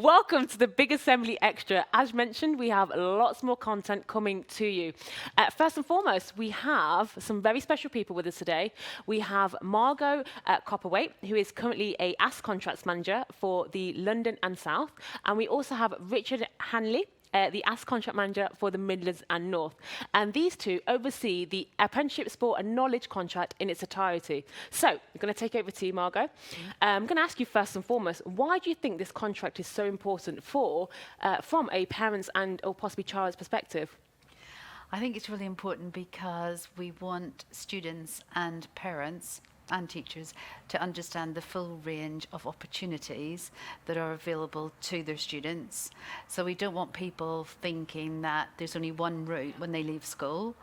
Welcome to the Big Assembly Extra. As mentioned, we have lots more content coming to you. First and foremost, we have some very special people with us today. We have Margot Copperwaite, who is currently a ASK Contracts Manager for the London and South. And we also have Richard Handley, the ASK Contract Manager for the Midlands and North. And these two oversee the Apprenticeship Sport and Knowledge contract in its entirety. So, I'm going to take over to you, Margot. I'm going to ask you first and foremost, why do you think this contract is so important from a parent's and or possibly child's perspective? I think it's really important because we want students and parents and teachers to understand the full range of opportunities that are available to their students. So we don't want people thinking that there's only one route when they leave school,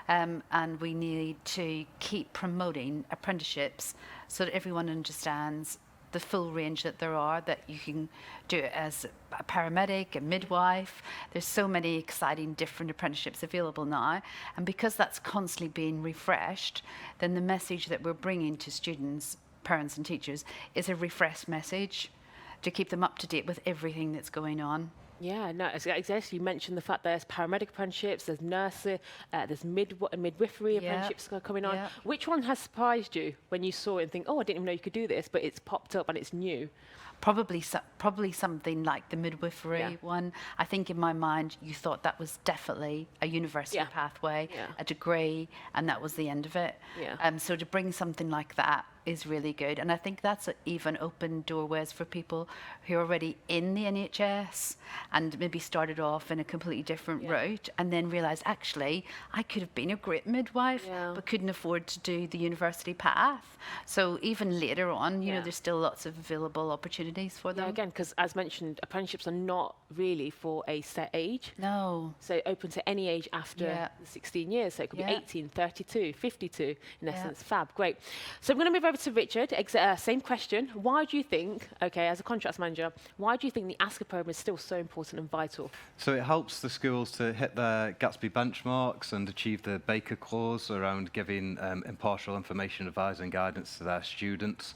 and we need to keep promoting apprenticeships so that everyone understands the full range that there are, that you can do it as a paramedic, a midwife. There's so many exciting different apprenticeships available now. And because that's constantly being refreshed, then the message that we're bringing to students, parents and teachers is a refreshed message to keep them up to date with everything that's going on. Yeah, no, exactly. You mentioned the fact there's paramedic apprenticeships, there's nursing, there's midwifery apprenticeships coming on. Yeah. Which one has surprised you when you saw it and think, oh, I didn't even know you could do this, but it's popped up and it's new? Probably something like the midwifery one. I think in my mind you thought that was definitely a university pathway, a degree, and that was the end of it. So to bring something like that is really good, and I think that's even opened doorways for people who are already in the NHS and maybe started off in a completely different route and then realised, actually, I could have been a great midwife but couldn't afford to do the university path. So even later on, you know, there's still lots of available opportunities for them. Yeah, again, because as mentioned, apprenticeships are not really for a set age. No. So open to any age after 16 years. So it could be 18, 32, 52, in essence. Fab, great. So I'm going to move over to Richard. Same question. Why do you think, okay, as a contracts manager, why do you think the ASCA program is still so important and vital? So it helps the schools to hit their Gatsby benchmarks and achieve the Baker clause around giving impartial information, advice and guidance to their students.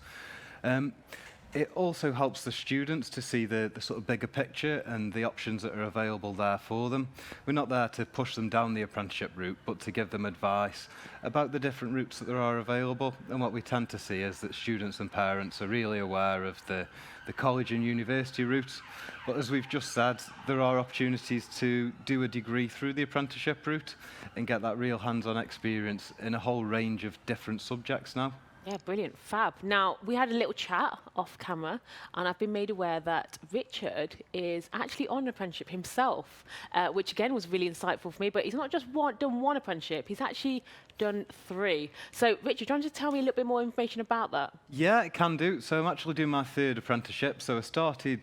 It also helps the students to see the sort of bigger picture and the options that are available there for them. We're not there to push them down the apprenticeship route, but to give them advice about the different routes that there are available. And what we tend to see is that students and parents are really aware of the college and university route. But as we've just said, there are opportunities to do a degree through the apprenticeship route and get that real hands-on experience in a whole range of different subjects now. Yeah, brilliant. Fab. Now, we had a little chat off camera, and I've been made aware that Richard is actually on an apprenticeship himself, which again was really insightful for me, but he's not just done one apprenticeship, he's actually done 3. So, Richard, do you want to tell me a little bit more information about that? Yeah, I can do. So I'm actually doing my 3rd apprenticeship. So I started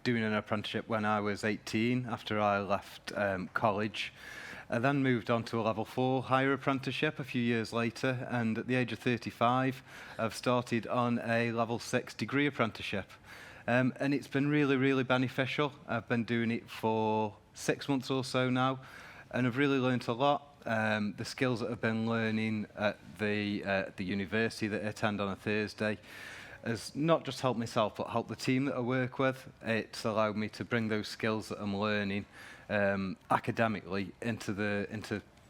doing an apprenticeship when I was 18, after I left college. I then moved on to a level 4 higher apprenticeship a few years later, and at the age of 35, I've started on a level 6 degree apprenticeship. And it's been really, really beneficial. I've been doing it for 6 months or so now, and I've really learnt a lot. The skills that I've been learning at the university that I attend on a Thursday has not just helped myself, but helped the team that I work with. It's allowed me to bring those skills that I'm learning academically into the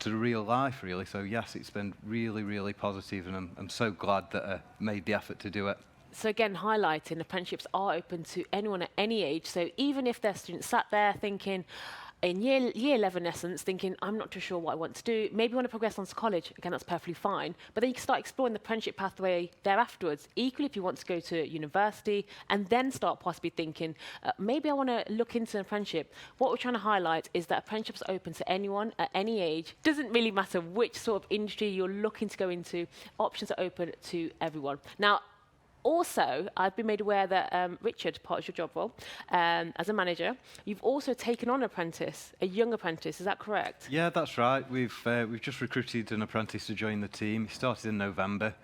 real life, really. So yes, it's been really, really positive, and I'm so glad that I made the effort to do it. So again, highlighting apprenticeships are open to anyone at any age. So even if their students sat there thinking, in year 11 essence, thinking, I'm not too sure what I want to do, maybe want to progress on to college, again, that's perfectly fine. But then you can start exploring the apprenticeship pathway there afterwards. Equally, if you want to go to university and then start possibly thinking, maybe I want to look into an apprenticeship. What we're trying to highlight is that apprenticeships are open to anyone at any age. Doesn't really matter which sort of industry you're looking to go into, options are open to everyone. Now, also, I've been made aware that, Richard, part of your job role, as a manager, you've also taken on an apprentice, a young apprentice, is that correct? Yeah, that's right. We've just recruited an apprentice to join the team. He started in November.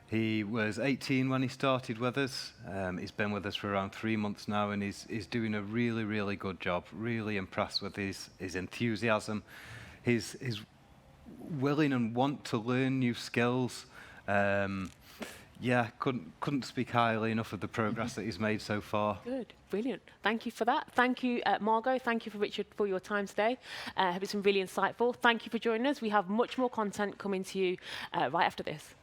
He was 18 when he started with us. He's been with us for around 3 months now, and he's doing a really, really good job. Really impressed with his enthusiasm, his willing and want to learn new skills. Yeah, couldn't speak highly enough of the progress that he's made so far. Good, brilliant. Thank you for that. Thank you, Margot. Thank you for Richard for your time today. I hope it's been really insightful. Thank you for joining us. We have much more content coming to you right after this.